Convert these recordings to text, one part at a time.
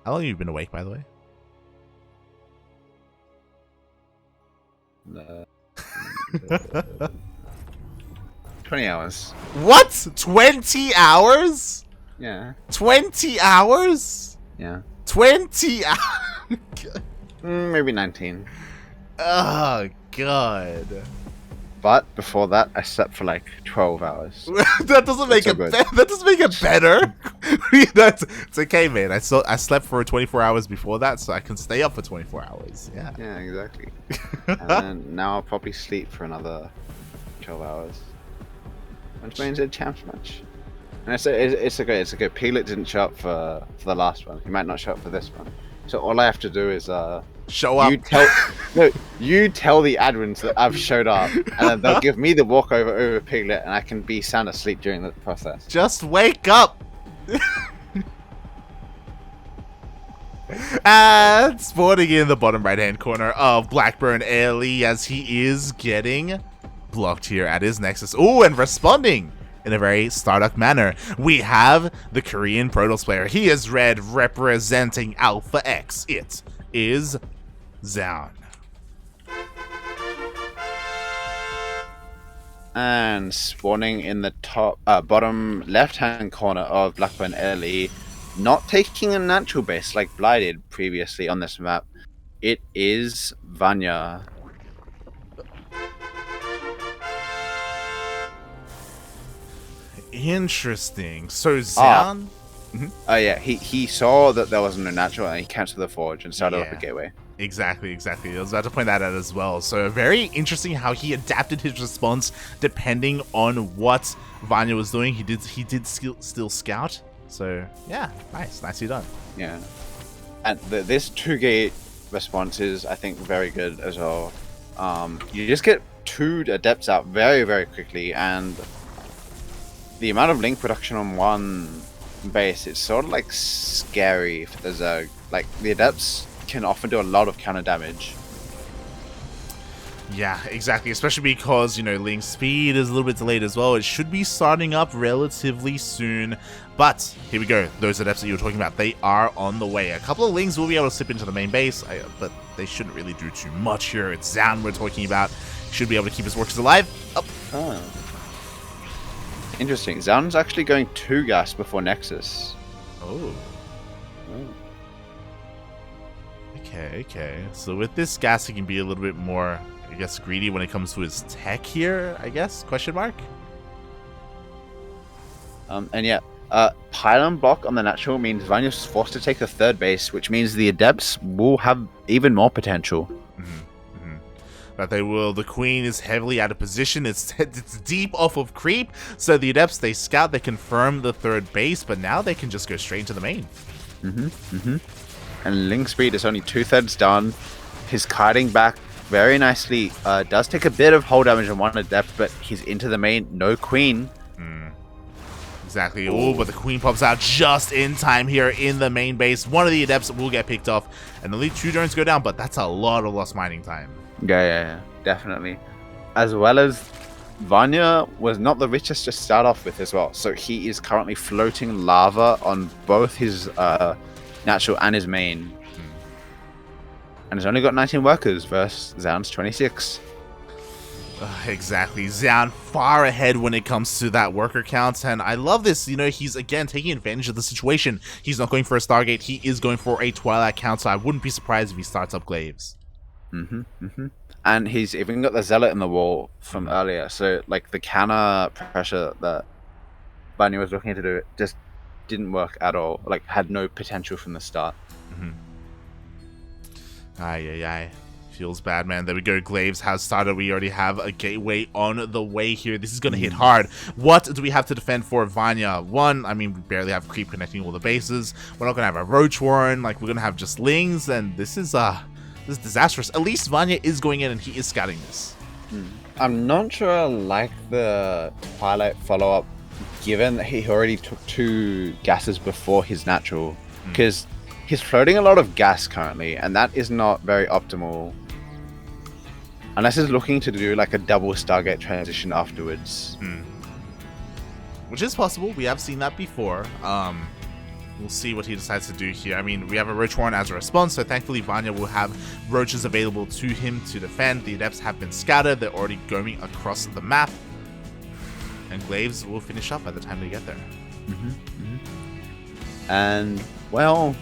How long have you been awake, by the way? 20 hours. What? 20 hours? Yeah. 20 hours? Yeah. 20 hours? Maybe 19. Oh, God. But before that, I slept for like 12 hours. That doesn't make it that doesn't make it better. It's okay, man. I slept for 24 hours before that, so I can stay up for 24 hours. Yeah. Yeah, exactly. And now I'll probably sleep for another 12 hours. Which means a champs match. And it's okay. PvZ didn't show up for the last one. He might not show up for this one. So all I have to do is show up. You tell the admins that I've showed up, and then they'll give me the walkover over PvZ, and I can be sound asleep during the process. Just wake up. And spawning in the bottom right-hand corner of Blackburn Airly as he is getting blocked here at his Nexus. Ooh, and responding in a very StarDuck manner, we have the Korean Protoss player. He is red, representing Alpha X. It is Zoun. And spawning in the bottom left-hand corner of Blackburn Airly, not taking a natural base like Bly did previously on this map, it is Vanya. Interesting. So Zoun... Oh yeah, he saw that there wasn't a natural and he cancelled the forge and started up a gateway. Exactly. I was about to point that out as well. So very interesting how he adapted his response depending on what Vanya was doing. He did still scout. So yeah, nicely done. Yeah, and this 2-gate response is, I think, very good as well. You just get 2 adepts out very, very quickly, and the amount of link production on one base, it's sort of like scary for the Zerg. Like the adepts can often do a lot of counter damage. Yeah, exactly. Especially because, link speed is a little bit delayed as well. It should be starting up relatively soon. But here we go. Those adepts that you were talking about, they are on the way. A couple of links will be able to slip into the main base, but they shouldn't really do too much here. It's Zoun we're talking about. Should be able to keep his workers alive. Oh. Interesting. Zoun's actually going 2 gas before Nexus. Oh. Okay. So with this gas, he can be a little bit more, I guess, greedy when it comes to his tech here, I guess? Question mark? And yeah, pylon block on the natural means Vanya's forced to take the 3rd base, which means the adepts will have even more potential. But the queen is heavily out of position. It's deep off of creep. So the adepts, they scout, they confirm the 3rd base, but now they can just go straight into the main. And link speed is only 2/3 done. He's kiting back very nicely. Does take a bit of hull damage on one adept, but he's into the main. No queen. Exactly. Oh, but the queen pops out just in time here in the main base. One of the adepts will get picked off, and only 2 drones go down, but that's a lot of lost mining time. Yeah, definitely. As well as Vanya was not the richest to start off with as well, so he is currently floating lava on both his natural and his main. And he's only got 19 workers versus Zoun's 26. Exactly. Zoun far ahead when it comes to that worker count, and I love this. He's again taking advantage of the situation. He's not going for a Stargate, he is going for a Twilight count, so I wouldn't be surprised if he starts up Glaives. And he's even got the Zealot in the wall from earlier, so like the counter pressure that Vanya was looking to do just didn't work at all, like had no potential from the start. Aye. Feels bad, man. There we go. Glaives has started. We already have a gateway on the way here. This is going to hit hard. What do we have to defend for Vanya? One, we barely have creep connecting all the bases. We're not going to have a Roach Warren. We're going to have just Lings, and this is disastrous. At least Vanya is going in and he is scouting this. I'm not sure I like the Twilight follow-up, given that he already took 2 gases before his natural, because he's floating a lot of gas currently, and that is not very optimal. Unless he's looking to do like a double Stargate transition afterwards. Which is possible. We have seen that before. We'll see what he decides to do here. I mean, we have a Roach Warren as a response, so thankfully Vanya will have Roaches available to him to defend. The Adepts have been scattered. They're already going across the map. And Glaives will finish up by the time they get there. And, well,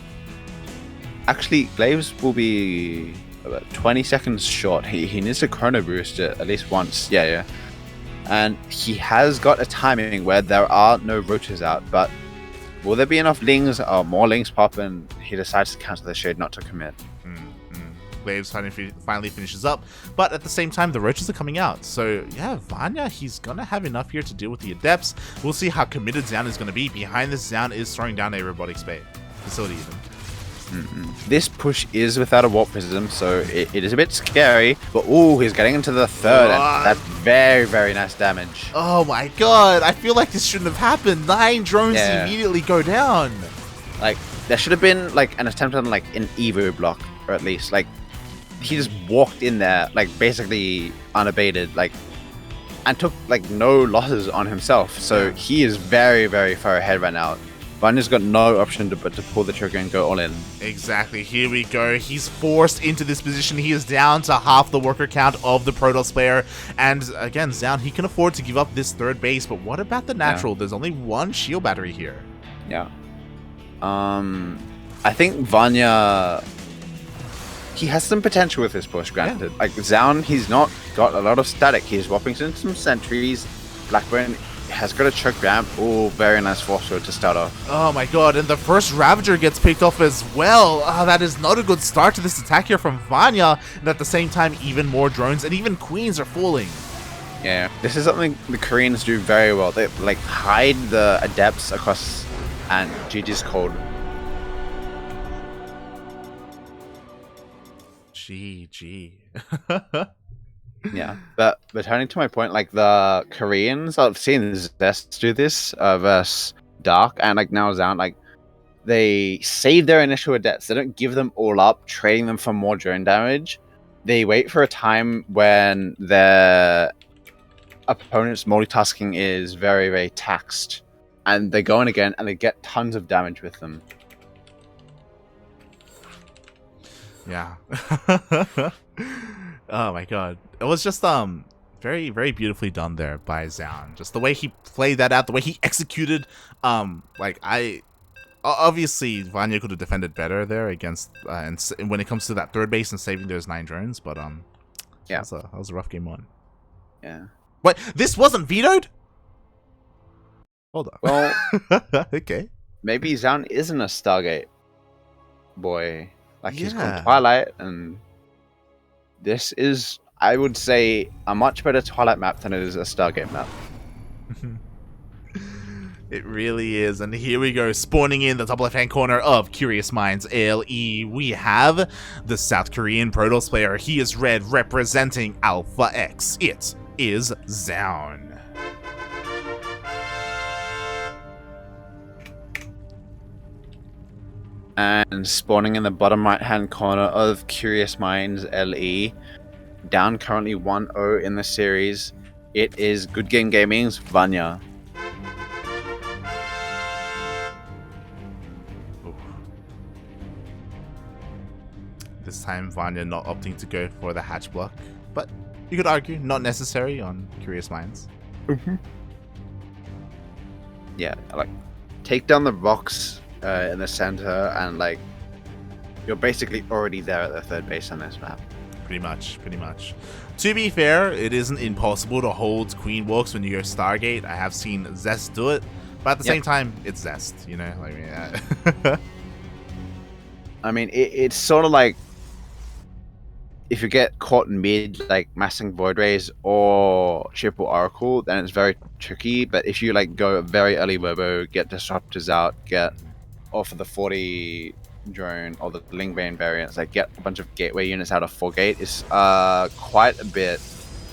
actually, Glaives will be about 20 seconds short. He needs to chrono boost it at least once. Yeah. And he has got a timing where there are no Roaches out, but will there be enough Lings or more Lings pop and he decides to cancel the shade not to commit? Glaives finally finishes up, but at the same time the Roaches are coming out. So yeah, Vanya, he's gonna have enough here to deal with the Adepts. We'll see how committed Zoun is gonna be. Behind this, Zoun is throwing down a robotic spade facility even. This push is without a Warp Prism, so it is a bit scary, but he's getting into the third, and that's very, very nice damage. Oh my god, I feel like this shouldn't have happened. 9 drones immediately go down. Like, there should have been like an attempt on like an Evo block, or at least like he just walked in there like basically unabated, like, and took like no losses on himself. So he is very, very far ahead right now. Vanya's got no option but to pull the trigger and go all in. Exactly. Here we go. He's forced into this position. He is down to half the worker count of the Protoss player. And again, Zoun, he can afford to give up this third base. But what about the natural? There's only one shield battery here. Yeah. I think Vanya, he has some potential with this push, granted. Like Zoun, he's not got a lot of static. He's swapping in some sentries. Blackburn has got a choke ramp. Oh, very nice force field to start off. Oh my god, and the first Ravager gets picked off as well. That is not a good start to this attack here from Vanya. And at the same time, even more drones and even Queens are falling. Yeah, this is something the Koreans do very well. They like hide the Adepts across, and GG's cold. GG. Yeah, but returning to my point, like the Koreans, I've seen Zest do this versus Dark, and like now Zoun, like they save their initial Adepts. They don't give them all up, trading them for more drone damage. They wait for a time when their opponent's multitasking is very, very taxed, and they go in again and they get tons of damage with them. Yeah. Oh my god. It was just very, very beautifully done there by Zoun. Just the way he played that out, the way he executed. Obviously Vanya could have defended better there against and when it comes to that third base and saving those 9 drones, but yeah, that was a rough game 1. Yeah. Wait, this wasn't vetoed? Hold on. Well, okay. Maybe Zoun isn't a Stargate boy. Like he's called Twilight, and this is, I would say, a much better Twilight map than it is a Stargate map. It really is. And here we go, spawning in the top left-hand corner of Curious Minds ALE. We have the South Korean Protoss player. He is red, representing Alpha X. It is Zoun. And spawning in the bottom right-hand corner of Curious Minds LE, down currently 1-0 in the series, it is Good Game Gaming's Vanya. Ooh. This time Vanya not opting to go for the hatch block, but you could argue not necessary on Curious Minds. Yeah, like take down the rocks in the center, and like you're basically already there at the third base on this map. Pretty much. To be fair, it isn't impossible to hold Queen Walks when you go Stargate. I have seen Zest do it, but at the same time, it's Zest, you know? Like, I mean, it's sort of like if you get caught in mid, like massing Void Rays or Triple Oracle, then it's very tricky. But if you like go very early Robo, get Disruptors out, get off of the 40 drone or the Lingbane variants, like get a bunch of gateway units out of 4 gate, is quite a bit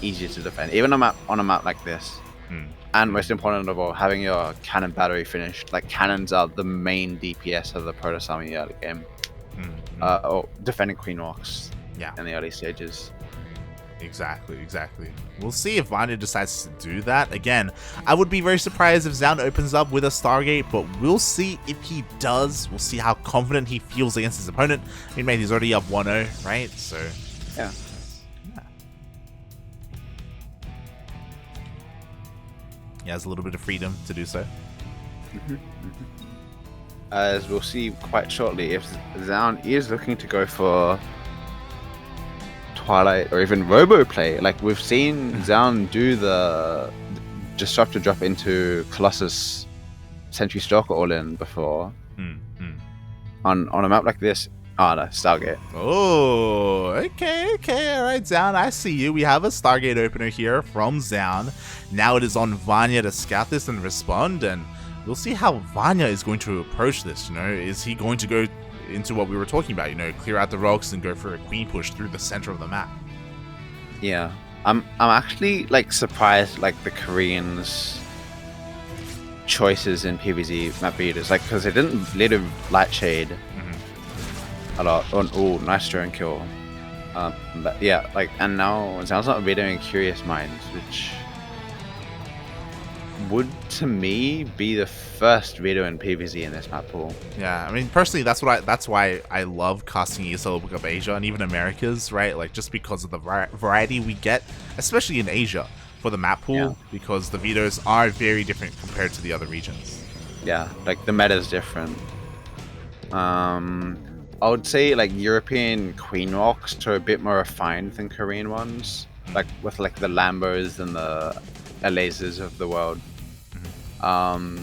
easier to defend, even on a map like this. And most important of all, having your cannon battery finished. Like cannons are the main DPS of the Protoss army early game. Or defending Queen Walks in the early stages. Exactly. We'll see if Vanya decides to do that. Again, I would be very surprised if Zoun opens up with a Stargate, but we'll see if he does. We'll see how confident he feels against his opponent. I mean, mate, he's already up 1-0, right? So, yeah. He has a little bit of freedom to do so. As we'll see quite shortly, if Zoun is looking to go for Twilight or even Robo play, like we've seen Zoun do the Disruptor drop into Colossus Sentry Stalker all-in before. On a map like this. Oh no, Stargate. Oh, okay, alright, Zoun, I see you. We have a Stargate opener here from Zoun. Now it is on Vanya to scout this and respond, and we'll see how Vanya is going to approach this, you know. Is he going to go into what we were talking about, you know, clear out the rocks and go for a queen push through the center of the map? Yeah. I'm actually like surprised like the Koreans choices in PvZ map beaters, like because they didn't let him light shade a lot. Oh, nice drone kill. But yeah, like, and now it sounds like videoing Curious Minds, which would to me be the first video in PvZ in this map pool. Yeah, I mean personally that's why I love casting ESL Book of Asia and even Americas, right? Like just because of the variety we get, especially in Asia for the map pool, because the vetoes are very different compared to the other regions. Yeah, like the meta is different. I would say like European queen walks are a bit more refined than Korean ones, like with like the Lambos and the Elazers of the world. But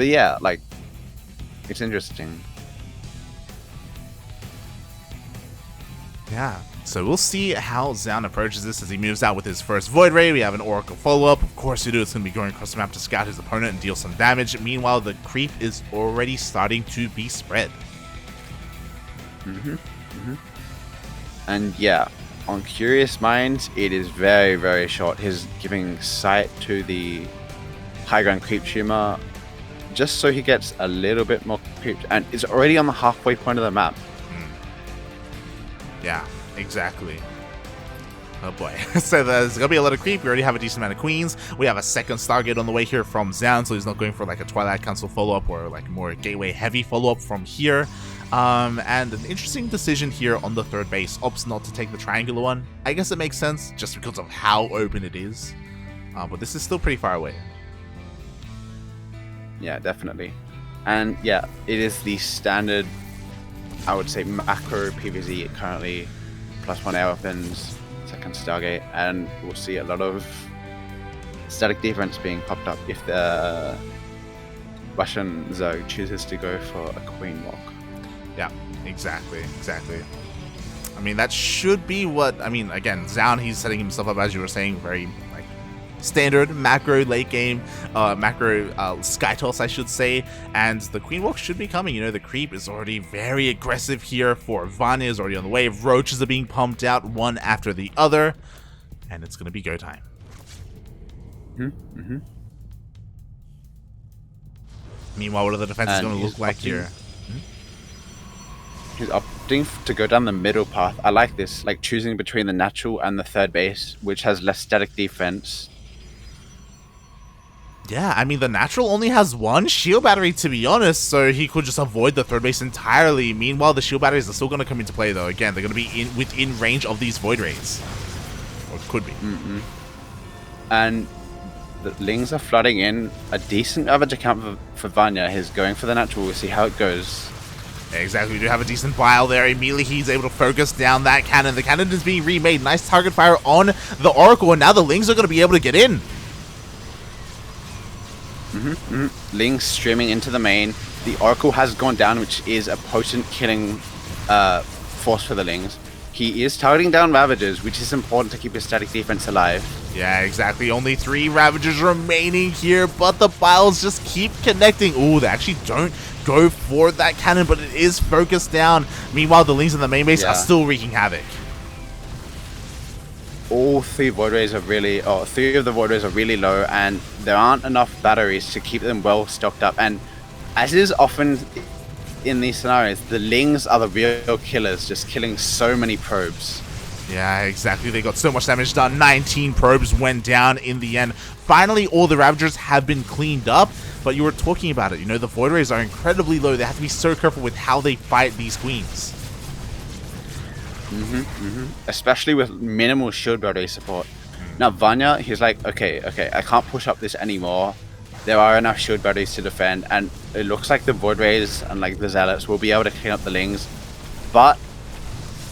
yeah, like it's interesting. Yeah, so we'll see how Zoun approaches this as he moves out with his first Void Ray. We have an Oracle follow-up. Of course, it's going to be going across the map to scout his opponent and deal some damage. Meanwhile, the creep is already starting to be spread. And yeah, on Curious Minds, it is very, very short. He's giving sight to the high ground creep tumor just so he gets a little bit more creep, and it's already on the halfway point of the map. Yeah, exactly. Oh boy. So there's gonna be a lot of creep. We already have a decent amount of queens. We have a second Stargate on the way here from Zoun, so he's not going for like a Twilight Council follow-up or like more gateway heavy follow-up from here. And an interesting decision here on the third base. Opts not to take the triangular one. I guess it makes sense just because of how open it is. But this is still pretty far away. Yeah, definitely. And yeah, it is the standard, I would say, macro PvZ currently. +1 air weapons, second Stargate, and we'll see a lot of static defense being popped up if the Russian Zoun chooses to go for a queen walk. Yeah, exactly. I mean, that should be what, I mean, again, Zoun, he's setting himself up, as you were saying, very like standard macro late game, macro sky toss, I should say, and the queen walk should be coming. You know, the creep is already very aggressive here for Vanya, is already on the way. Roaches are being pumped out one after the other, and it's going to be go time. Meanwhile, what are the defenses going to look like here? He's opting to go down the middle path. I like this, like choosing between the natural and the third base, which has less static defense. Yeah, I mean, the natural only has one shield battery, to be honest, so he could just avoid the third base entirely. Meanwhile, the shield batteries are still going to come into play, though. Again, they're going to be within range of these Void Rays. Or could be. And the Lings are flooding in. A decent average account for Vanya. He's going for the natural. We'll see how it goes. Exactly, we do have a decent bile there. Immediately he's able to focus down that cannon. The cannon is being remade. Nice target fire on the Oracle, and now the Lings are going to be able to get in. Lings streaming into the main. The Oracle has gone down, which is a potent killing force for the Lings. He is targeting down Ravagers, which is important to keep his static defense alive. Yeah, exactly. Only 3 Ravagers remaining here, but the biles just keep connecting. Ooh, they actually don't go for that cannon, but it is focused down. Meanwhile, the Lings in the main base are still wreaking havoc. All 3 Void Rays are really, 3 of the Void Rays are really low, and there aren't enough batteries to keep them well stocked up. And as is often in these scenarios, the Lings are the real killers, just killing so many probes. Yeah, exactly. They got so much damage done. 19 probes went down in the end. Finally, all the Ravagers have been cleaned up. But you were talking about it. You know, the Void Rays are incredibly low. They have to be so careful with how they fight these queens. Especially with minimal shield battery support. Now, Vanya, he's like, okay, I can't push up this anymore. There are enough shield batteries to defend. And it looks like the Void Rays and like the Zealots will be able to clean up the Lings. But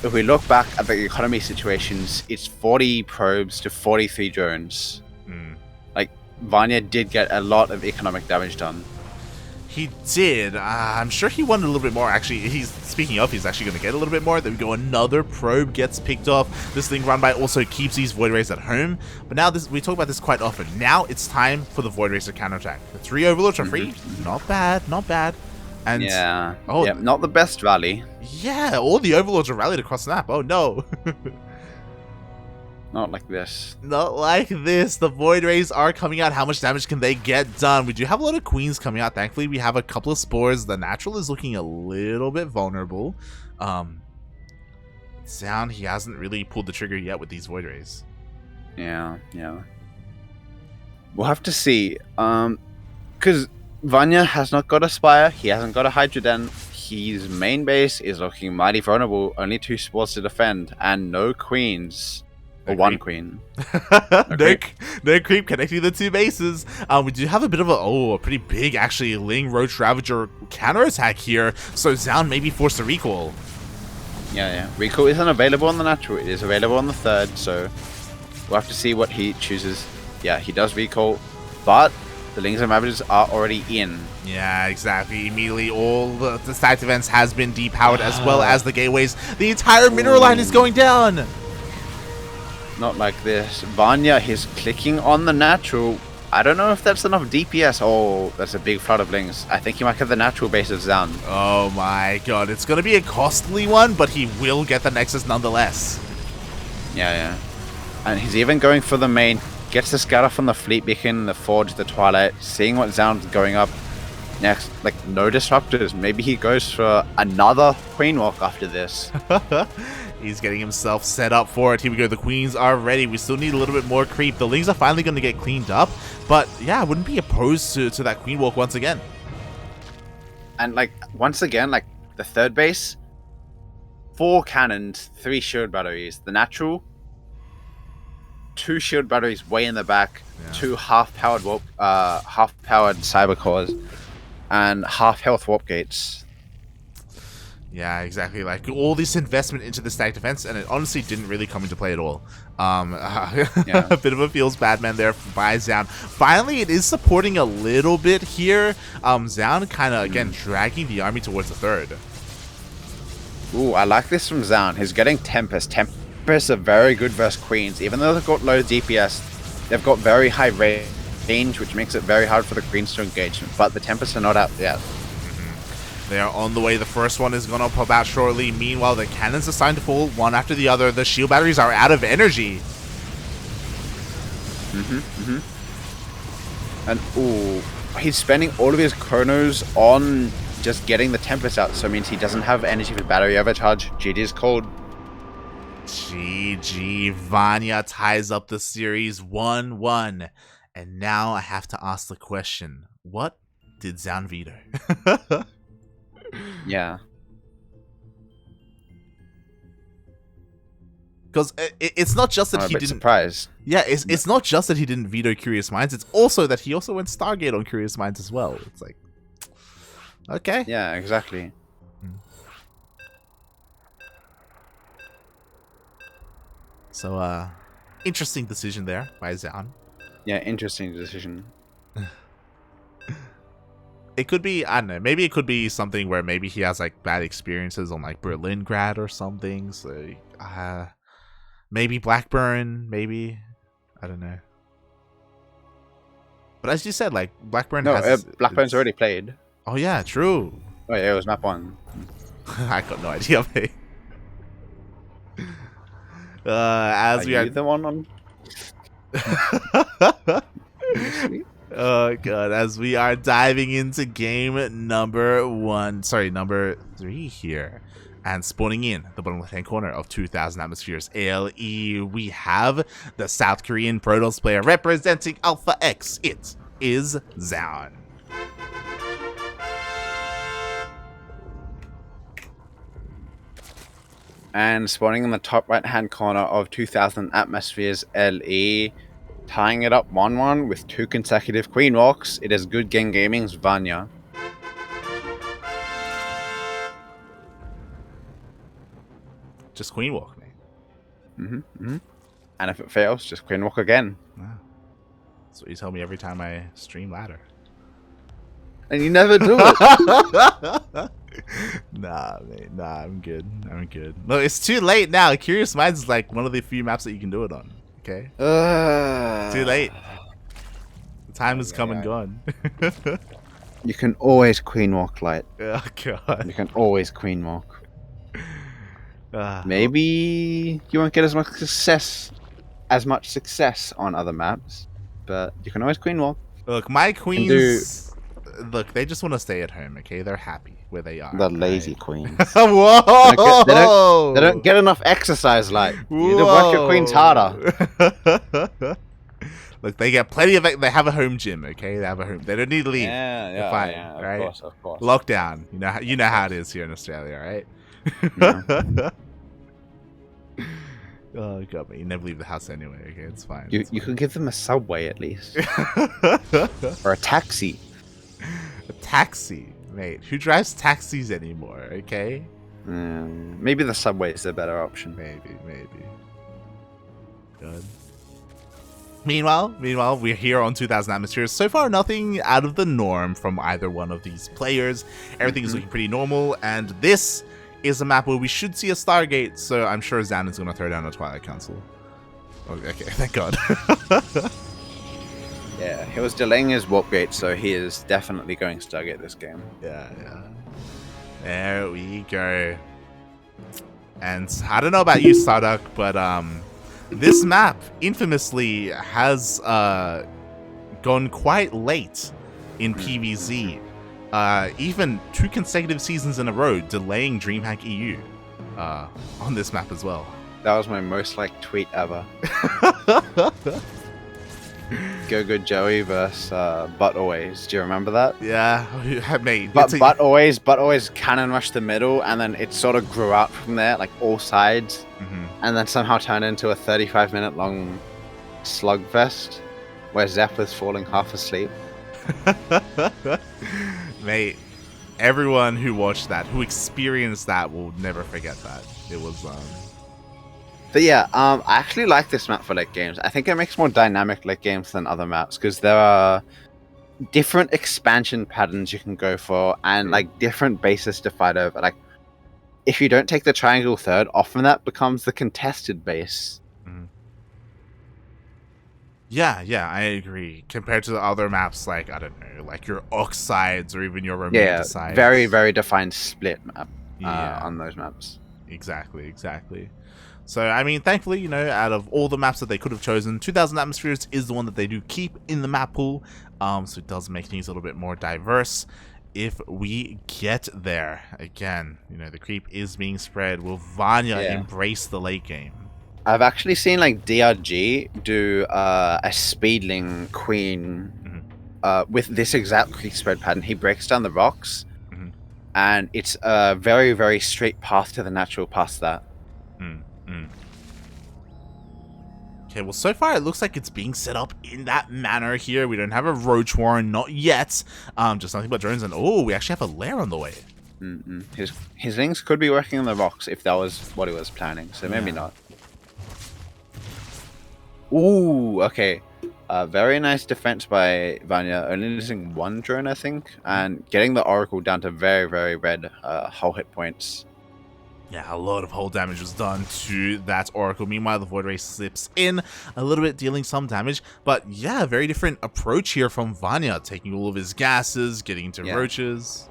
if we look back at the economy situations, it's 40 probes to 43 drones. Like, Vanya did get a lot of economic damage done. He did. I'm sure he wanted a little bit more. Actually, speaking of, he's actually going to get a little bit more. There we go. Another probe gets picked off. This thing run by also keeps these Void Rays at home. But now we talk about this quite often. Now it's time for the Void Rays to counterattack. The 3 Overlords are free. Not bad. Not bad. And yeah, not the best rally. Yeah, all the Overlords are rallied across the map. Oh no. Not like this. Not like this. The Void Rays are coming out. How much damage can they get done? We do have a lot of queens coming out. Thankfully, we have a couple of spores. The natural is looking a little bit vulnerable. Zoun, he hasn't really pulled the trigger yet with these Void Rays. Yeah. We'll have to see. Because Vanya has not got a Spire. He hasn't got a Hydra Den. His main base is looking mighty vulnerable. Only 2 spores to defend. And no queens. Or one queen. No creep connecting the 2 bases. We do have a bit of a pretty big actually Ling Roach Ravager counterattack here. So Zoun may be forced to recall. Yeah. Recall isn't available on the natural. It is available on the 3rd. So we'll have to see what he chooses. Yeah, he does recall. But the Lings and Ravagers are already in. Yeah, exactly. Immediately all the stacked events has been depowered as well as the gateways. The entire mineral line is going down. Not like this. Vanya, he's clicking on the natural. I don't know if that's enough DPS. Oh, that's a big flood of Lings. I think he might have the natural base of Zoun. Oh my god. It's going to be a costly one, but he will get the Nexus nonetheless. Yeah. And he's even going for the main. Gets the scatter from the Fleet Beacon, the Forge, the Twilight. Seeing what Zoun's going up next. Like, no disruptors. Maybe he goes for another Queen Walk after this. He's getting himself set up for it. Here we go. The queens are ready. We still need a little bit more creep. The Lings are finally going to get cleaned up. But yeah, I wouldn't be opposed to that queen walk once again. And like, once again, like the 3rd base, 4 cannons, 3 shield batteries. The natural, 2 shield batteries way in the back, 2 half-powered cyber cores, and half-health warp gates. Yeah, exactly. Like all this investment into the stack defense, and it honestly didn't really come into play at all. A bit of a feels bad man there by Zoun. Finally, it is supporting a little bit here. Zoun kind of again dragging the army towards the 3rd. Ooh, I like this from Zoun. He's getting Tempest. Tempests are very good versus queens. Even though they've got low DPS, they've got very high range, which makes it very hard for the queens to engage. But the Tempests are not out yet. They are on the way. The first one is going to pop out shortly. Meanwhile, the cannons are starting to fall one after the other. The shield batteries are out of energy. And ooh, he's spending all of his chronos on just getting the Tempest out. So it means he doesn't have energy for battery overcharge. GG's cold. GG. Vanya ties up the series 1-1. And now I have to ask the question. What did Zoun veto? Yeah. Because it's not just that he didn't. Surprised. Yeah, it's not just that he didn't veto Curious Minds. It's also that he also went Stargate on Curious Minds as well. It's like, okay. Yeah, exactly. So, interesting decision there by Zoun. Yeah, interesting decision. It could be, I don't know, maybe it could be something where maybe he has like bad experiences on like Berlingrad or something. So, maybe Blackburn, maybe, I don't know. But as you said, like Blackburn Blackburn's already played. Oh yeah, true. Oh yeah, it was map 1. I got no idea, mate. As we are the one on. Oh god, as we are diving into game number 3 here. And spawning in the bottom left-hand corner of 2,000 Atmospheres LE, we have the South Korean Protoss player representing Alpha X. It is Zoun. And spawning in the top right-hand corner of 2,000 Atmospheres LE, tying it up 1-1 with 2 consecutive Queen Walks, it is Good Game Gaming's Vanya. Just Queen Walk, mate. And if it fails, just Queen Walk again. Wow. That's what you tell me every time I stream ladder. And you never do it. Nah, mate. Nah, I'm good. I'm good. No, it's too late now. Curious Minds is like one of the few maps that you can do it on. Okay? Too late. The time has come and gone. You can always Queen Walk, Light. Oh, God. You can always Queen Walk. Maybe you won't get as much success on other maps, but you can always Queen Walk. Look, my queens... Look, they just want to stay at home, okay? They're happy where they are. The lazy queens. Whoa! They don't get enough exercise, like. You need to work your queens harder. Look, they get plenty of... They have a home gym, okay? They have a home... They don't need to leave. Yeah, fine, yeah, right? Of course. Lockdown. You know how it is here in Australia, right? Yeah. Oh, God, but you never leave the house anyway, okay? It's fine. You could give them a subway at least. Or a taxi. A taxi, mate. Who drives taxis anymore? Okay. Maybe the subway is the better option. Maybe. Good. Meanwhile, we're here on 2,000 Atmospheres. So far, nothing out of the norm from either one of these players. Everything is looking pretty normal, and this is a map where we should see a Stargate. So I'm sure Zoun is going to throw down a Twilight Council. Okay, thank God. Yeah, he was delaying his warp gate, so he is definitely going Stargate this game. Yeah. There we go. And I don't know about you, StarDuck, but this map infamously has gone quite late in PvZ. Even 2 consecutive seasons in a row, delaying DreamHack EU on this map as well. That was my most liked tweet ever. Go Good Joey versus But Always. Do you remember that? Yeah, mate. But always cannon rush the middle, and then it sort of grew out from there, like all sides, and then somehow turned into a 35-minute long slugfest where Zep was falling half asleep. Mate, everyone who watched that, who experienced that, will never forget that. It was But yeah, I actually like this map for late games. I think it makes more dynamic late games than other maps because there are different expansion patterns you can go for and like different bases to fight over. Like if you don't take the triangle third, often that becomes the contested base. Yeah, I agree. Compared to the other maps, like, I don't know, like your Oxides or even your Romanticides. Yeah, very, very defined split map on those maps. Exactly. So, I mean, thankfully, you know, out of all the maps that they could have chosen, 2,000 Atmospheres is the one that they do keep in the map pool. So it does make things a little bit more diverse if we get there. Again, you know, the creep is being spread. Will Vanya embrace the late game? I've actually seen, like, DRG do a Speedling Queen with this exact creep spread pattern. He breaks down the rocks, and it's a very, very straight path to the natural past that. Okay, well, so far it looks like it's being set up in that manner here. We don't have a Roach Warren, not yet. Just nothing but drones, and oh, we actually have a lair on the way. His things could be working on the rocks if that was what he was planning, so maybe not. Ooh, okay. Very nice defense by Vanya, only losing 1 drone, I think, and getting the Oracle down to very, very red hull hit points. Yeah, a lot of hull damage was done to that Oracle. Meanwhile, the Void Ray slips in a little bit, dealing some damage. But yeah, very different approach here from Vanya, taking all of his gases, getting into roaches.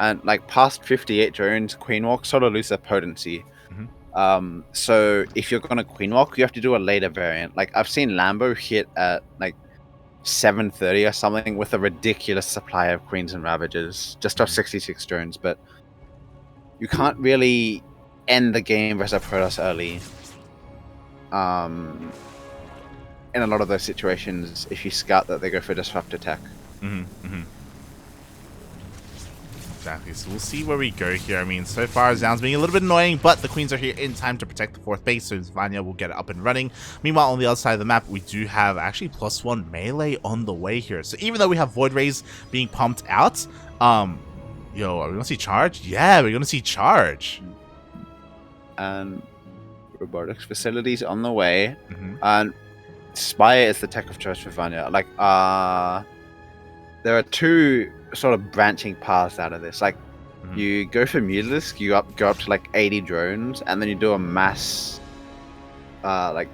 And like past 58 drones, Queen Walk sort of lose their potency. So if you're gonna Queen Walk, you have to do a later variant. Like I've seen Lambo hit at like 7:30 or something with a ridiculous supply of Queens and Ravages, just off 66 drones. But you can't really end the game versus a Protoss early. In a lot of those situations, if you scout that, they go for disrupt attack. Exactly. So we'll see where we go here. I mean, so far Zoun's being a little bit annoying, but the Queens are here in time to protect the 4th base, so Vanya will get it up and running. Meanwhile, on the other side of the map, we do have actually +1 melee on the way here. So even though we have Void Rays being pumped out, yo, are we gonna see charge? Yeah, we're gonna see charge. And robotics facilities on the way. And Spire is the tech of choice for Vanya. Like, there are 2 sort of branching paths out of this. Like, you go for Mutalisk, you go up to like 80 drones, and then you do a mass, like,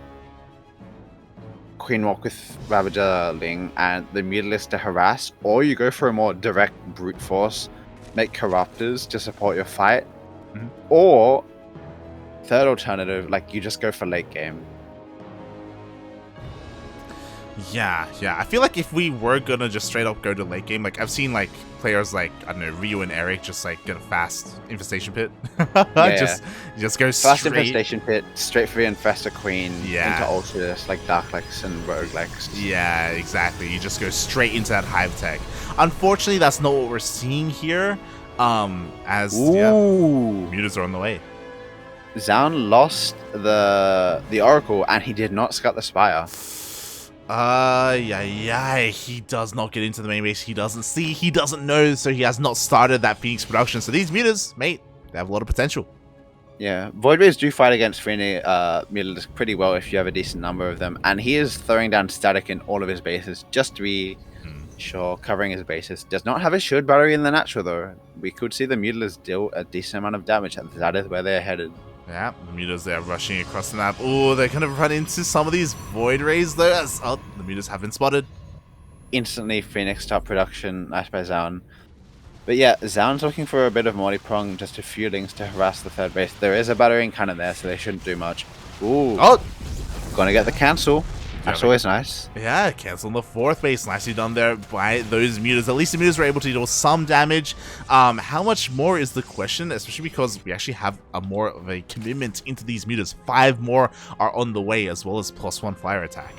Queen Walk with Ravager Ling and the Mutalisk to harass, or you go for a more direct brute force, make Corruptors to support your fight, or third alternative, like, you just go for late game. Yeah. I feel like if we were gonna just straight up go to late game, like I've seen like players like, I don't know, Ryu and Eric just like get a fast infestation pit. Just go fast straight. Infestation pit, straight for the Infestor Queen, Yeah. into Ultras, like Darklex and Roguelex. Yeah, exactly. You just go straight into that hive tech. Unfortunately, that's not what we're seeing here. As mutas are on the way. Zoun lost the Oracle and he did not scout the Spire. He does not get into the main base. He doesn't see, he doesn't know, so he has not started that Phoenix production. So these mutas, mate, they have a lot of potential. Yeah, Void Rays do fight against Phoenix Mutalisk pretty well if you have a decent number of them, and he is throwing down static in all of his bases just to be sure, covering his bases. Does not have a shield battery in the natural though. We could see the Mutalisk deal a decent amount of damage, and that is where they're headed. Yeah, the mutas, they're rushing across the map. Oh, they're gonna run into some of these Void Rays though. Oh, the mutas have been spotted. Instantly Phoenix top production, nice by Zoun. But yeah, Zoun's looking for a bit of Morty-Prong, just a few links to harass the third base. There is a battering cannon there, so they shouldn't do much. Ooh. Oh! Gonna get the cancel. That's always nice. Yeah, canceling the 4th base. Nicely done there by those mutas. At least the mutas were able to deal some damage. How much more is the question, especially because we actually have a more of a commitment into these mutas. 5 more are on the way, as well as +1 flyer attack.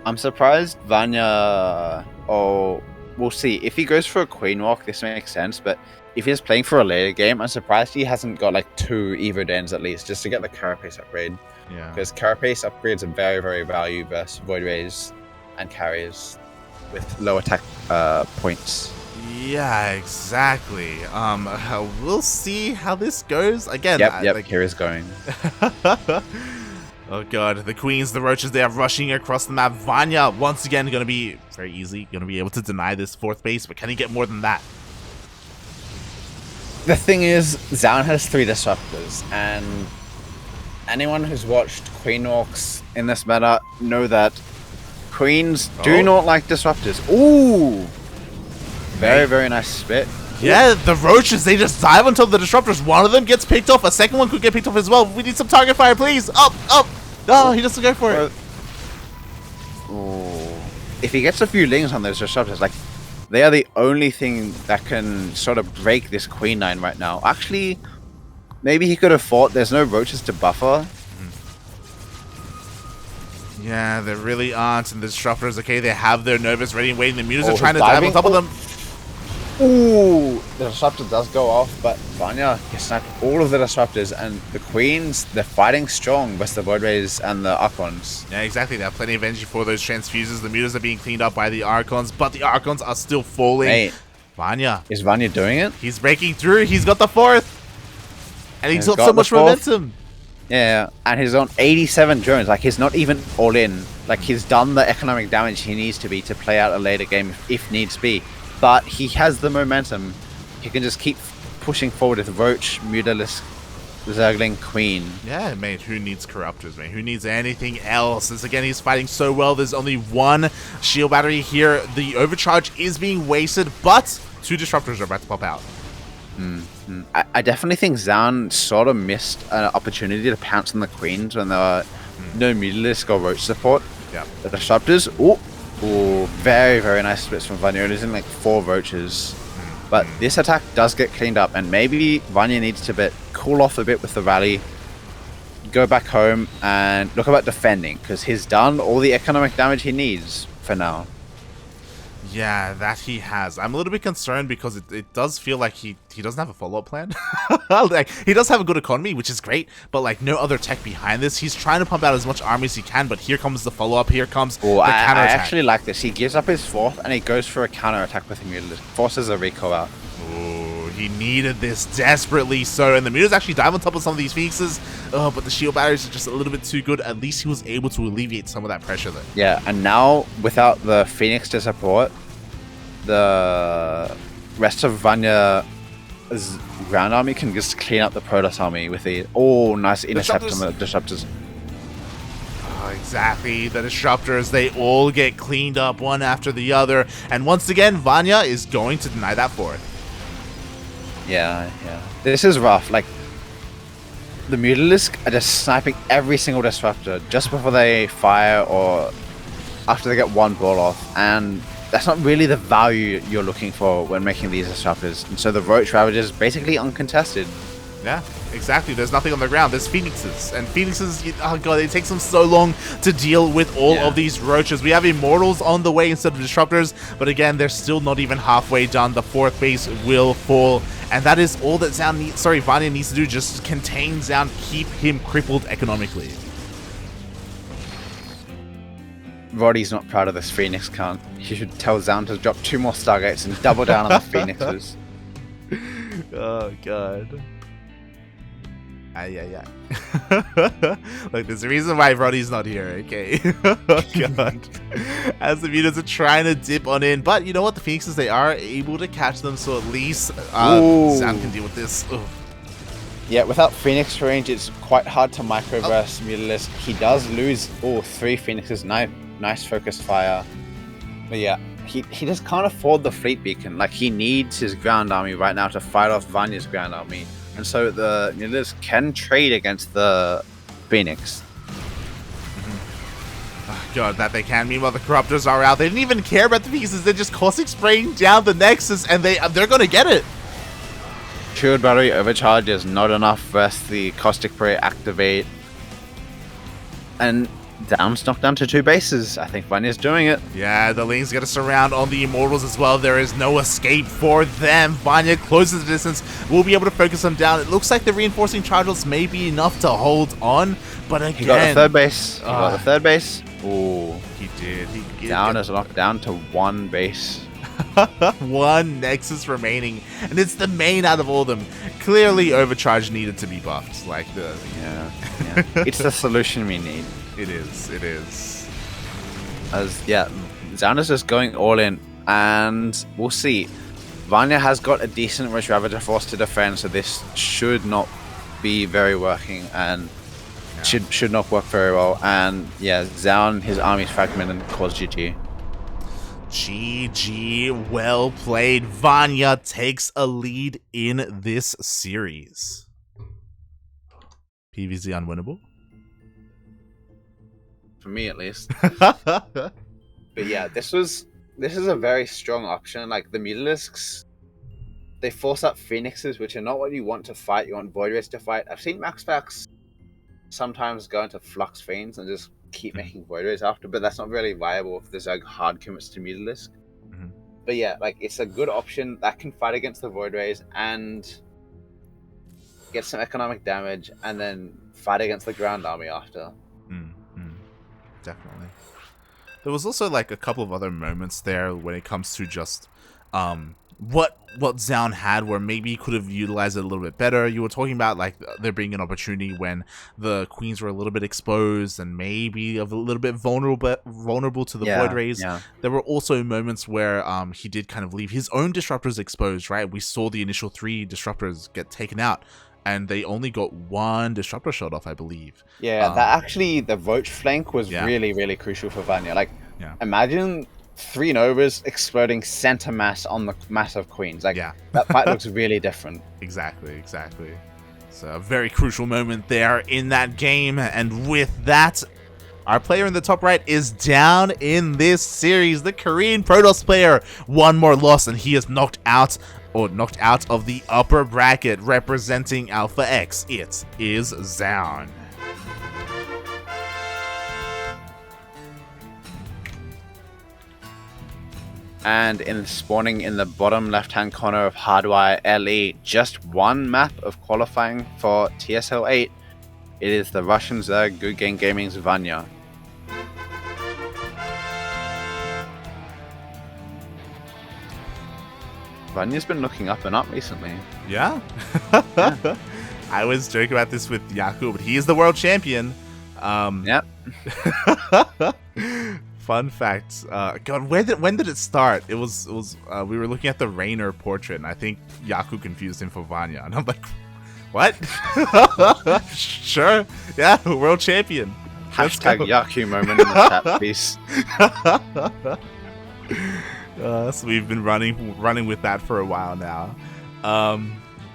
I'm surprised Vanya... Oh, we'll see. If he goes for a Queen Walk, this makes sense, but if he's playing for a later game, I'm surprised he hasn't got like 2 Evo Dens at least, just to get the Carapace upgrade. Yeah. Because Carapace upgrades are very, very value versus Void Rays and carriers with low attack points. Yeah, exactly. We'll see how this goes. Again, Yep, here is going. Oh god, the Queens, the Roaches, they are rushing across the map. Vanya, once again, going to be very easy, going to be able to deny this 4th base, but can he get more than that? The thing is, Zoun has 3 disruptors, and anyone who's watched Queen Walks in this meta know that Queens do not like disruptors. Ooh! Very, very nice spit. Yeah, the Roaches, they just dive until the disruptors. One of them gets picked off. A second one could get picked off as well. We need some target fire, please. Up. No, he doesn't go for it. Ooh. If he gets a few lings on those disruptors, like, they are the only thing that can sort of break this Queen line right now. Actually, maybe he could have fought. There's no Roaches to buffer. Yeah, there really aren't. And the disruptors, okay, they have their Novas ready and waiting. The mutas are trying to dive on top of them. Ooh, the disruptor does go off, but Vanya gets snapped all of the disruptors, and the Queens, they're fighting strong with the Void Rays and the Archons. Yeah, exactly. They have plenty of energy for those transfuses. The mutas are being cleaned up by the Archons, but the Archons are still falling. Mate, Vanya. is Vanya doing it? He's breaking through. He's got the 4th. And he's got so much momentum. Yeah, and he's on 87 drones. Like, he's not even all in. Like, he's done the economic damage he needs to be to play out a later game if needs be. But he has the momentum. He can just keep pushing forward with Roach, Mutalisk, Zergling, Queen. Yeah, mate, who needs Corruptors, mate? Who needs anything else? Since, again, he's fighting so well. There's only 1 shield battery here. The overcharge is being wasted, but 2 disruptors are about to pop out. I definitely think Zoun sort of missed an opportunity to pounce on the Queens when there were no Mutalisk or Roach support. Yeah. The disruptors, ooh, very, very nice splits from Vanya. There's in like 4 Roaches. But this attack does get cleaned up, and maybe Vanya needs to cool off a bit with the rally, go back home, and look about defending, because he's done all the economic damage he needs for now. Yeah, that he has. I'm a little bit concerned because it does feel like he doesn't have a follow-up plan. Like, he does have a good economy, which is great, but like no other tech behind this. He's trying to pump out as much army as he can, but here comes the follow-up. Here comes the counterattack. I actually like this. He gives up his fourth and he goes for a counterattack with the Mutalisk. Forces a recall out. Ooh, he needed this desperately so, and the Mutas actually dive on top of some of these Phoenixes. Oh, but the shield batteries are just a little bit too good. At least he was able to alleviate some of that pressure there. Yeah, and now without the Phoenix to support, the rest of Vanya's ground army can just clean up the Protoss army with the nice intercept on the disruptors. Oh, exactly, the disruptors, they all get cleaned up one after the other, and once again Vanya is going to deny that fourth. Yeah. This is rough. Like, the Mutalisk are just sniping every single disruptor just before they fire or after they get one ball off, and that's not really the value you're looking for when making these disruptors. And so the Roach Ravager is basically uncontested. Yeah, exactly. There's nothing on the ground. There's Phoenixes. And Phoenixes, oh god, it takes them so long to deal with all of these Roaches. We have Immortals on the way instead of Disruptors, but again, they're still not even halfway done. The fourth base will fall, and that is all that Vanya needs to do, just contain Zoun, keep him crippled economically. Roddy's not proud of this Phoenix count. He should tell Zoun to drop 2 more Stargates and double down on the Phoenixes. Oh god. Yeah. Look, there's a reason why Roddy's not here, okay? Oh god. As the Mutas are trying to dip on in, but you know what? The Phoenixes, they are able to catch them, so at least Zoun can deal with this. Ugh. Yeah, without Phoenix range, it's quite hard to microburst Mutalisk. He does lose 3 Phoenixes. Nice focused fire. But yeah, he just can't afford the fleet beacon. Like, he needs his ground army right now to fight off Vanya's ground army. And so the Mutalisk can trade against the Phoenix. Oh god, that they can. Meanwhile, the Corruptors are out. They didn't even care about the pieces. They're just caustic spraying down the Nexus, and they're gonna get it. Shield battery overcharge is not enough versus the caustic spray activate. And Zoun's knocked down to 2 bases. I think Vanya's doing it. Yeah, the Lings get a surround on the Immortals as well. There is no escape for them. Vanya closes the distance. We'll be able to focus them down. It looks like the reinforcing charges may be enough to hold on, but again... He got the 3rd base. He got the 3rd base. Ooh. He did. Zoun is knocked down to 1 base. 1 Nexus remaining, and it's the main out of all of them. Clearly, Overcharge needed to be buffed. Like the... Yeah. It's the solution we need. It is. Zoun is just going all in, and we'll see. Vanya has got a decent Roach Ravager force to defend, so this should not be very working, and should not work very well. And yeah, Zoun, his army's fragmented and caused GG. GG, well played. Vanya takes a lead in this series. PvZ unwinnable? For me, at least. But yeah, this is a very strong option. Like, the Mutalisks, they force up Phoenixes, which are not what you want to fight. You want Void Rays to fight. I've seen Max Packs sometimes go into Flux Fiends and just keep making Void Rays after, but that's not really viable if there's like hard commits to Mutalisk. But yeah, like, it's a good option that can fight against the Void Rays and get some economic damage, and then fight against the ground army after. Definitely. There was also like a couple of other moments there when it comes to just what Zoun had, where maybe he could have utilized it a little bit better. You were talking about like there being an opportunity when the queens were a little bit exposed and maybe a little bit vulnerable to the Void Rays. Yeah. There were also moments where he did kind of leave his own disruptors exposed, right? We saw the initial 3 disruptors get taken out, and they only got 1 disruptor shot off, I believe. Yeah, that actually, the Roach flank was really, really crucial for Vanya. Like, imagine 3 Novas exploding center mass on the mass of queens. Like, that fight looks really different. Exactly. So a very crucial moment there in that game, and with that, our player in the top right is down in this series. The Korean Protoss player, 1 more loss, and he is knocked out or knocked out of the upper bracket, representing Alpha X. It is Zoun. And spawning in the bottom left-hand corner of Hardwire LE, just one map of qualifying for TSL 8. It is the Russian Zerg Good Game Gaming's Vanya. Vanya's been looking up and up recently. Yeah? Yeah. I was joking about this with Yaku, but he is the world champion. Yep. Fun fact. God, when did it start? It was we were looking at the Rainer portrait, and I think Yaku confused him for Vanya, and I'm like, what? Sure, yeah, world champion. Hashtag Yaku moment in the chat, please. So we've been running with that for a while now.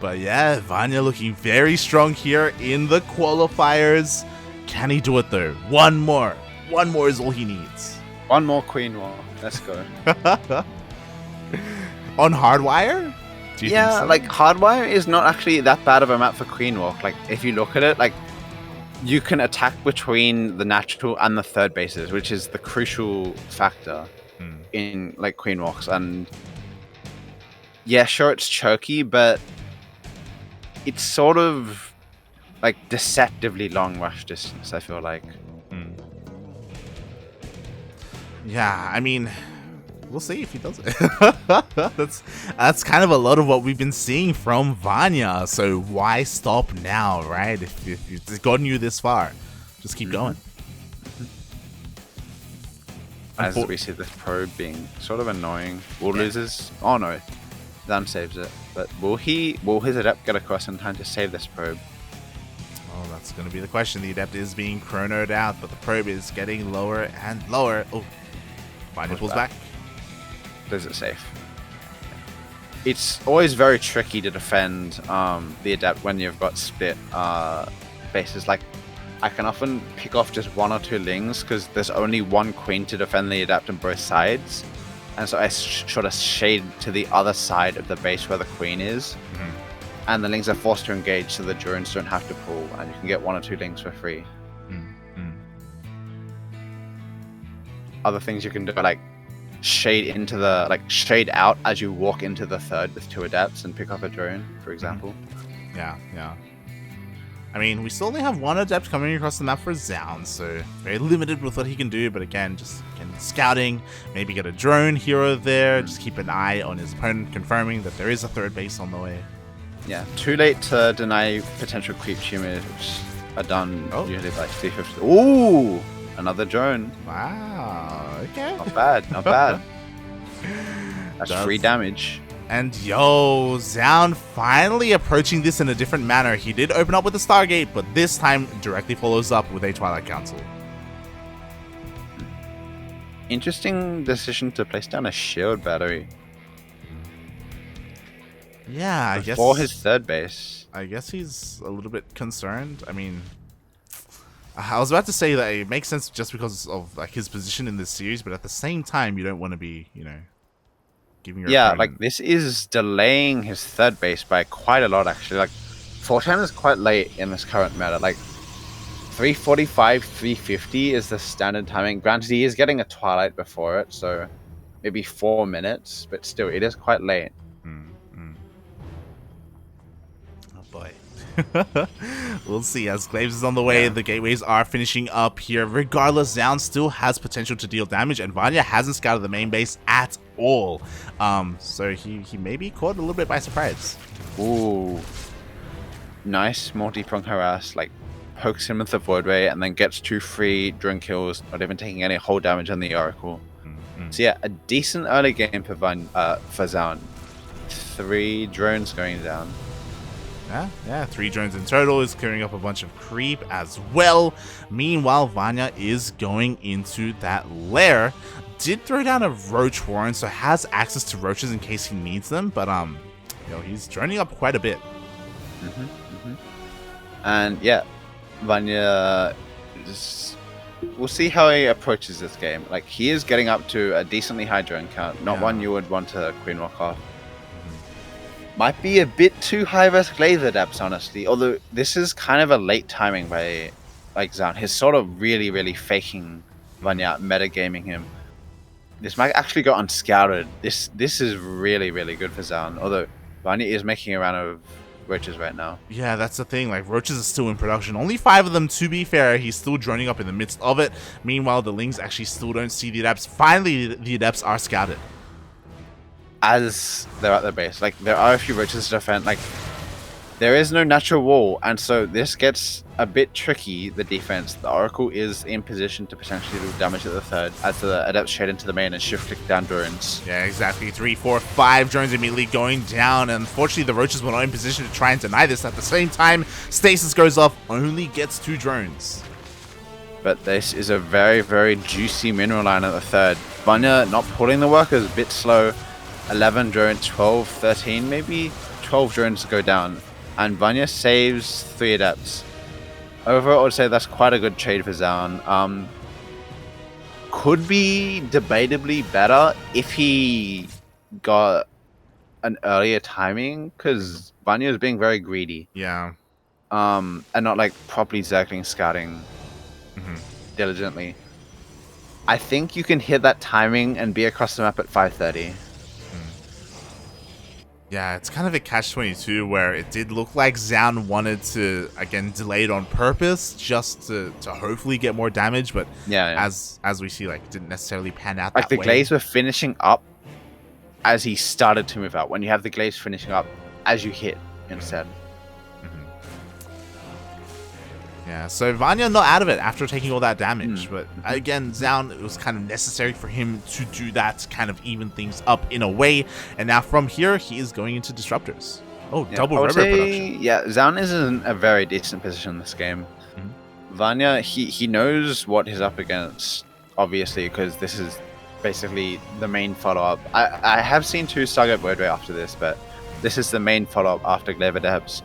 But yeah, Vanya looking very strong here in the qualifiers. Can he do it though? One more is all he needs. One more Queen War. Let's go. On Hardwire? Do you think so? Like Hardwire is not actually that bad of a map for Queen Walk. Like if you look at it, like you can attack between the natural and the third bases, which is the crucial factor in like Queen Walks. And yeah, sure, it's choky, but it's sort of like deceptively long rush distance, I feel like. Yeah, I mean, we'll see if he does it. That's kind of a lot of what we've been seeing from Vanya. So why stop now, right? If it's gotten you this far, just keep going. As we see this probe being sort of annoying. Will loses. Oh no, Zam saves it. But will his adept get across in time to save this probe? Oh, that's going to be the question. The adept is being chronoed out, but the probe is getting lower and lower. Oh, Vanya pulls back. Does it safe? It's always very tricky to defend the adept when you've got split bases. Like, I can often pick off just one or two lings because there's only one queen to defend the adept on both sides. And so I sort of shade to the other side of the base where the queen is. And the lings are forced to engage so the drones don't have to pull, and you can get one or two lings for free. Other things you can do are like shade out as you walk into the third with two adepts and pick up a drone, for example. Yeah. I mean, we still only have one adept coming across the map for Zoun, so very limited with what he can do, but again, scouting, maybe get a drone here or there, just keep an eye on his opponent, confirming that there is a third base on the way. Yeah, too late to deny potential creep tumors, which are done usually like 350. Ooh, another drone. Wow, okay. Not bad. That's free damage. And yo, Zoun finally approaching this in a different manner. He did open up with a Stargate, but this time directly follows up with a Twilight Council. Interesting decision to place down a shield battery. Yeah, I guess for his third base. I guess he's a little bit concerned. I mean, I was about to say that it makes sense just because of like his position in this series, but at the same time, you don't want to be, giving your opponent... like this is delaying his third base by quite a lot actually. Like 410 is quite late in this current meta. Like 345, 350 is the standard timing. Granted, he is getting a Twilight before it, so maybe 4 minutes, but still, it is quite late. Boy. We'll see. As Glaves is on the way, the gateways are finishing up here. Regardless, Zoun still has potential to deal damage, and Vanya hasn't scouted the main base at all. So he may be caught a little bit by surprise. Ooh. Nice multi-prong harass, like pokes him with the Void Ray and then gets 2 free drone kills, not even taking any whole damage on the Oracle. So yeah, a decent early game for Zoun. 3 drones going down. Yeah, 3 drones in total, is clearing up a bunch of creep as well. Meanwhile, Vanya is going into that lair. Did throw down a roach warren, so has access to roaches in case he needs them, but he's droning up quite a bit. And yeah, Vanya we'll see how he approaches this game. Like, he is getting up to a decently high drone count, not one you would want to queen walk off. might be a bit too high versus Glaze adepts, honestly. Although this is kind of a late timing by like Zoun. He's sort of really faking Vanya, metagaming him. This might actually go unscouted. This is really good for Zoun. Although Vanya is making a round of roaches right now. Yeah, that's the thing. Like, roaches are still in production. Only 5 of them, to be fair. He's still droning up in the midst of it. Meanwhile, the Lings actually still don't see the adepts. Finally, the adepts are scouted. As they're at their base. Like, there are a few roaches to defend. Like, there is no natural wall, and so this gets a bit tricky, the defense. The Oracle is in position to potentially do damage at the third, as the adepts shade into the main and shift-click down drones. Yeah, exactly. 3, 4, 5 drones immediately going down, and unfortunately, the roaches were not in position to try and deny this. At the same time, stasis goes off, only gets 2 drones. But this is a very juicy mineral line at the third. Vanya not pulling the workers, a bit slow. 11 drones, 12, 13, maybe 12 drones go down. And Vanya saves 3 adepts. Overall, I would say that's quite a good trade for Zoun. Could be debatably better if he got an earlier timing, because Vanya is being very greedy. Yeah. And not like properly circling scouting diligently. I think you can hit that timing and be across the map at 5:30. Yeah, it's kind of a catch-22 where it did look like Zoun wanted to, again, delay it on purpose just to hopefully get more damage, but as we see, like, it didn't necessarily pan out like that way. the Glaze were finishing up as he started to move out. When you have the Glaze finishing up as you hit instead. Yeah, so Vanya not out of it after taking all that damage, but again, Zoun, it was kind of necessary for him to do that to kind of even things up in a way, and now from here, he is going into Disruptors. Oh, double reverb production. Yeah, Zoun is in a very decent position in this game. Vanya, he knows what he's up against, obviously, because this is basically the main follow-up. I have seen 2 Stargate Wordray after this, but this is the main follow-up after Glaive Adepts,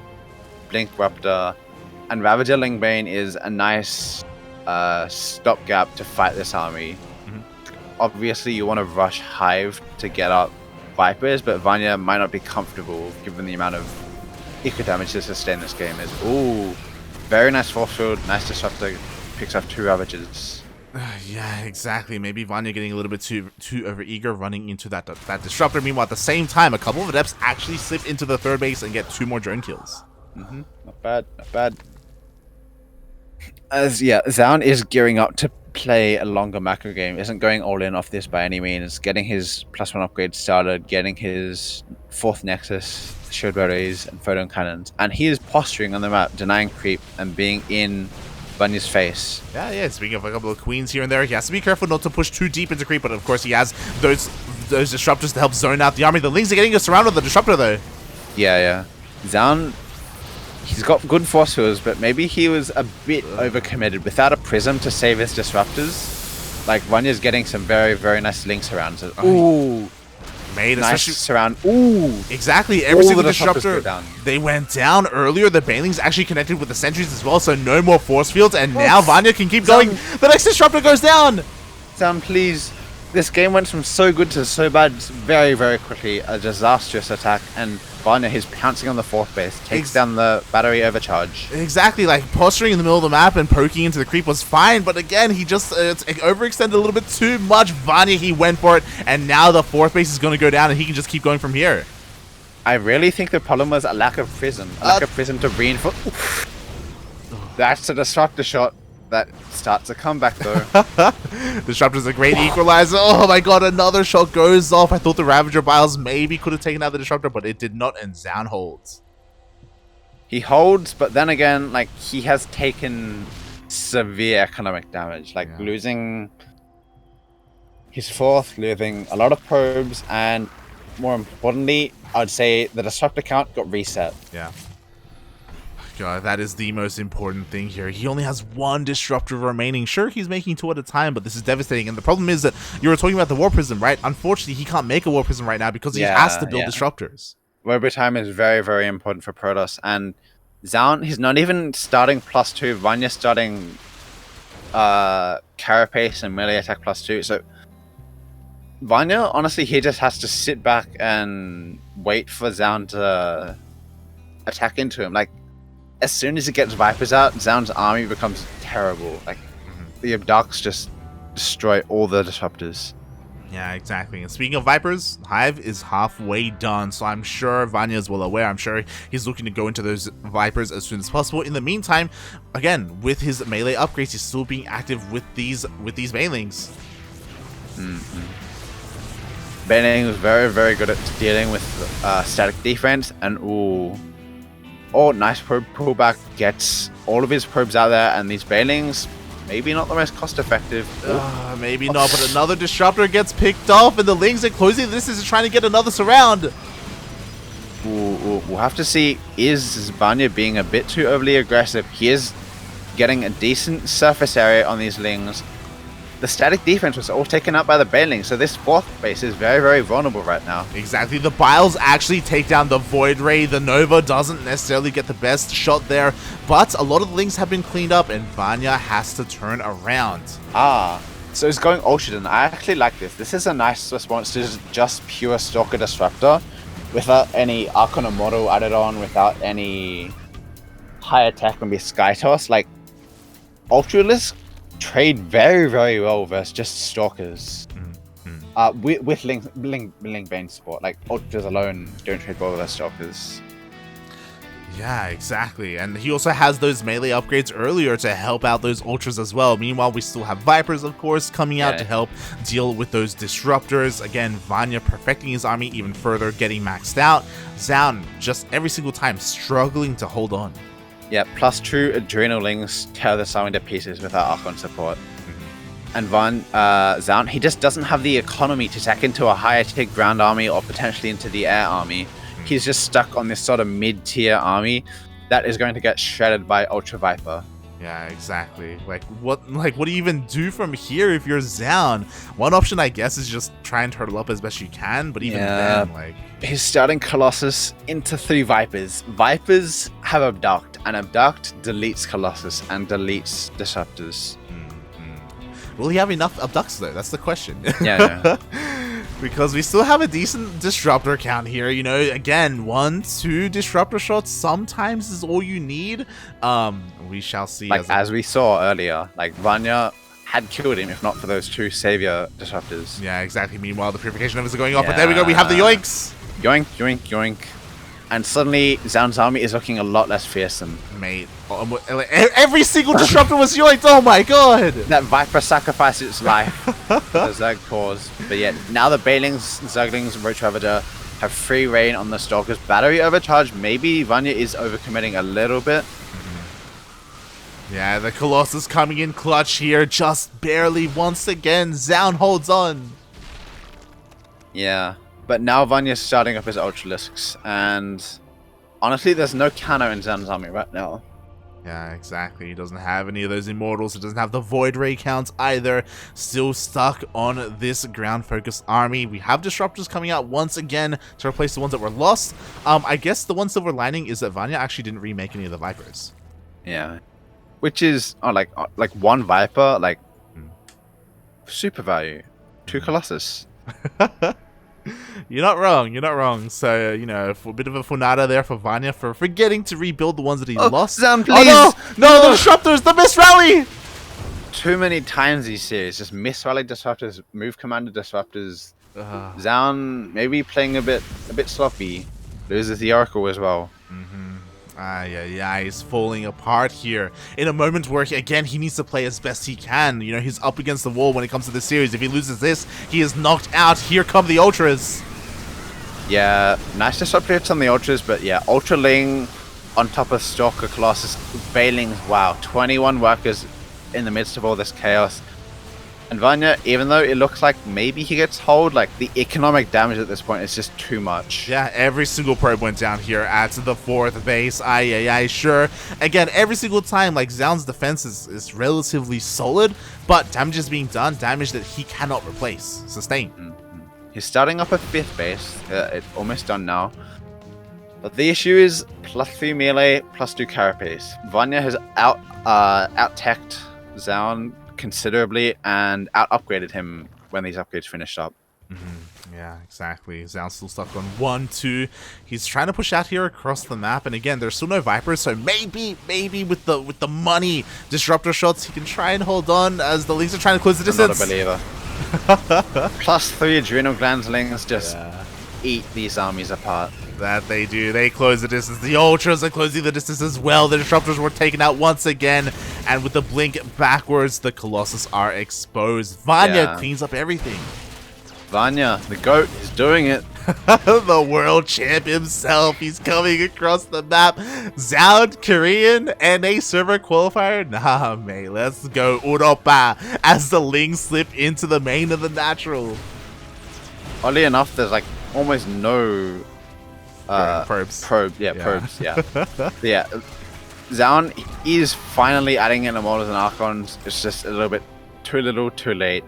Blink Raptor, and Ravager Lingbane is a nice stopgap to fight this army. Obviously, you want to rush Hive to get up Vipers, but Vanya might not be comfortable given the amount of eco damage to sustain this game is. Ooh, very nice force field, nice Disruptor, picks up 2 Ravagers. Yeah, exactly. Maybe Vanya getting a little bit too over-eager running into that Disruptor. Meanwhile, at the same time, a couple of Adepts actually slip into the third base and get 2 more drone kills. Not bad. Zoun is gearing up to play a longer macro game. Isn't going all in off this by any means. Getting his +1 upgrade started, getting his 4th Nexus, Shield Berets, and Photon Cannons. And he is posturing on the map, denying creep, and being in Vanya's face. Yeah, speaking of a couple of queens here and there, he has to be careful not to push too deep into creep, but of course he has those Disruptors to help zone out the army. The Lings are getting surrounded with the Disruptor, though. Yeah. Zoun, he's got good force fields, but maybe he was a bit overcommitted. Without a prism to save his Disruptors, like Vanya's getting some very nice links around. So, ooh, made nice especially surround. Ooh, exactly. Every single the Disruptor down. They went down earlier. The Banelings actually connected with the sentries as well, so no more force fields. And now Vanya can keep going. The next Disruptor goes down. Zoun, please. This game went from so good to so bad very quickly. A disastrous attack, and Vanya, he's pouncing on the 4th base, takes down the battery overcharge. Exactly, like posturing in the middle of the map and poking into the creep was fine, but again, he just overextended a little bit too much. Vanya, he went for it, and now the 4th base is going to go down, and he can just keep going from here. I really think the problem was a lack of prism. A lack of prism to reinforce. That's a Disruptor shot. That starts a comeback, though. Disruptor's a great equalizer. Oh my god, another shot goes off. I thought the Ravager Biles maybe could have taken out the Disruptor, but it did not, and Zoun holds. He holds, but then again, like, he has taken severe economic damage. Like, losing his 4th, losing a lot of probes, and more importantly, I'd say the Disruptor count got reset. Yeah. God, that is the most important thing here. He only has 1 Disruptor remaining. Sure, he's making 2 at a time, but this is devastating. And the problem is that you were talking about the War Prism, right? Unfortunately, he can't make a War Prism right now because he has to build Disruptors. Warp time is very important for Protoss. And Zoun, he's not even starting +2. Vanya's starting Carapace and melee attack +2. So Vanya, honestly, he just has to sit back and wait for Zoun to attack into him. Like, as soon as he gets Vipers out, Zoun's army becomes terrible. Like, the Abducts just destroy all the disruptors. Yeah, exactly. And speaking of Vipers, Hive is halfway done, so I'm sure Vanya is well aware. I'm sure he's looking to go into those Vipers as soon as possible. In the meantime, again, with his melee upgrades, he's still being active with these Banelings. Baneling was very, very good at dealing with static defense, and nice probe pullback, gets all of his probes out there, and these Banelings, maybe not the most cost effective. Maybe not, but another disruptor gets picked off, and the Lings are closing. This is trying to get another surround. We'll have to see, is Vanya being a bit too overly aggressive? He is getting a decent surface area on these Lings. The static defense was all taken out by the Banelings, so this fourth base is very, very vulnerable right now. Exactly. The Biles actually take down the Void Ray. The Nova doesn't necessarily get the best shot there, but a lot of the Lings have been cleaned up, and Vanya has to turn around. So he's going Ultradon. I actually like this. This is a nice response to just pure Stalker Disruptor, without any Archon Immortal added on, without any high attack and be Sky Toss. Like, Ultralisk trade very, very well versus just Stalkers. With Link Bane support. Like, Ultras alone don't trade well versus Stalkers. Yeah, exactly. And he also has those melee upgrades earlier to help out those Ultras as well. Meanwhile, we still have Vipers, of course, coming out to help deal with those Disruptors. Again, Vanya perfecting his army even further, getting maxed out. Zoun, just every single time, struggling to hold on. Yeah, +2 Adrenalings tear this army to pieces without Archon support. And Zoun, he just doesn't have the economy to attack into a higher tier ground army or potentially into the air army. He's just stuck on this sort of mid-tier army that is going to get shredded by Ultra Viper. Yeah, exactly. What do you even do from here if you're Zoun? One option, I guess, is just try and turtle up as best you can, but even then, he's starting Colossus into 3 Vipers. Vipers have Abduct, and Abduct deletes Colossus and deletes Disruptors. Will he have enough Abducts, though? That's the question. Yeah. Because we still have a decent Disruptor count here. You know, again, 1-2 Disruptor shots sometimes is all you need. We shall see. As we saw earlier, like, Vanya had killed him if not for those 2 Savior Disruptors. Yeah, exactly. Meanwhile, the Purification Numbers are going off, but there we go. We have the Yoinks. Yoink, yoink, yoink. And suddenly, Zoun's army is looking a lot less fearsome. Mate, every single Disruptor was yoinked. Oh my god! That Viper sacrificed its life for the Zerg cause. But yet, now the Banelings, Zerglings, and Roach Ravager have free reign on the Stalkers. Battery overcharge. Maybe Vanya is overcommitting a little bit. Yeah, the Colossus coming in clutch here, just barely once again. Zoun holds on. Yeah. But now Vanya's starting up his Ultralisks, and honestly, there's no counter in Zoun's army right now. Yeah, exactly. He doesn't have any of those Immortals. He doesn't have the Void Ray counts either. Still stuck on this ground-focused army. We have Disruptors coming out once again to replace the ones that were lost. I guess the one silver lining is that Vanya actually didn't remake any of the Vipers. Yeah. Which is, like 1 Viper, super value. 2 Colossus. You're not wrong. You're not wrong. So, you know, a bit of a funada there for Vanya for forgetting to rebuild the ones that he lost. Zoun, please! Oh, no! The Disruptors! The Miss Rally! Too many times these series. Just Miss Rally Disruptors, Move Commander Disruptors. Zoun maybe playing a bit sloppy. Loses the Oracle as well. He's falling apart here in a moment where, again, he needs to play as best he can. You know, he's up against the wall when it comes to this series. If he loses this, he is knocked out. Here come the Ultras. Yeah, nice disruptor hits on the Ultras, but yeah, Ultra Ling on top of Stalker, Colossus, Bailings. Wow, 21 workers in the midst of all this chaos. And Vanya, even though it looks like maybe he gets hold, like, the economic damage at this point is just too much. Yeah, every single probe went down here at the 4th base. Sure. Again, every single time, like, Zoun's defense is relatively solid, but damage is being done, damage that he cannot replace. Sustain. He's starting up a 5th base. It's almost done now. But the issue is +3 melee, +2 carapace. Vanya has out-teched Zoun considerably and out-upgraded him when these upgrades finished up. Yeah, exactly. Zoun's still stuck on 1-2. He's trying to push out here across the map, and again, there's still no Vipers, so maybe with the money disruptor shots, he can try and hold on as the Lings are trying to close the distance. I'm not a believer. +3 adrenal glands Lings just eat these armies apart. That they do. They close the distance. The Ultras are closing the distance as well. The Disruptors were taken out once again, and with the blink backwards, the Colossus are exposed. Vanya cleans up everything. Vanya, the GOAT, is doing it. The world champ himself. He's coming across the map. Zoun, Korean, and a server qualifier. Nah, mate. Let's go Europa as the Lings slip into the main of the natural. Oddly enough, there's like almost no probes. Probes, yeah. Yeah. Zoun is finally adding in Immortals and Archons. It's just a little bit too little, too late.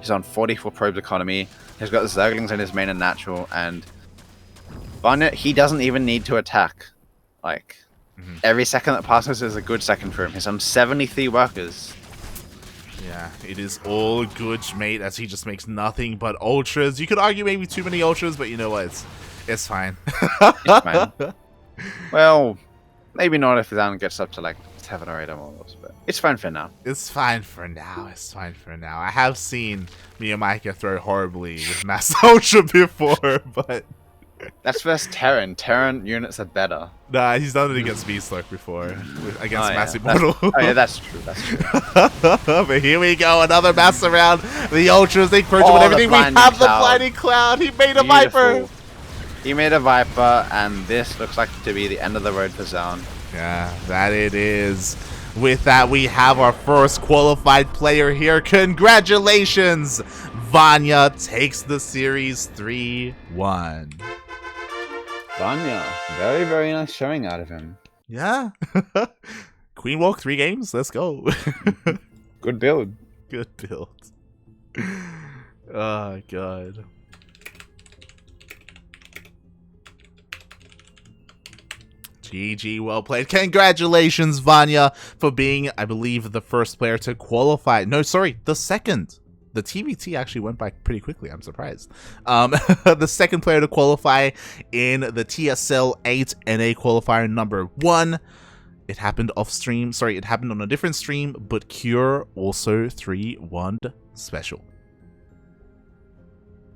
He's on 44 probes economy. He's got the Zerglings in his main and natural, and Vanya, he doesn't even need to attack. Like, every second that passes is a good second for him. He's on 73 workers. Yeah, it is all good, mate, as he just makes nothing but Ultras. You could argue maybe too many Ultras, but you know what? It's fine. It's fine. Well, maybe not if Zoun gets up to like 7 or 8 Immortals, but it's fine for now. It's fine for now. It's fine for now. I have seen Miyamika throw horribly with Mass Ultra before, but... That's versus Terran. Terran units are better. Nah, he's done it against Beastlock before. Against Mass Immortal. Oh yeah, that's true. That's true. But here we go. Another mass around. The Ultras, they purge with everything. We have the Blinding Cloud. He made a Viper. He made a Viper, and this looks like to be the end of the road for Zoun. Yeah, that it is. With that, we have our first qualified player here. Congratulations! Vanya takes the series 3-1. Vanya, very, very nice showing out of him. Yeah. Queen Walk 3 games. Let's go. Good build. Good build. Oh, God. GG, well played. Congratulations, Vanya, for being, I believe, the first player to qualify. No, sorry, the second. The TVT actually went by pretty quickly. I'm surprised. The second player to qualify in the TSL 8 NA qualifier number 1. It happened off stream. Sorry, it happened on a different stream, but Cure also 3-1 special.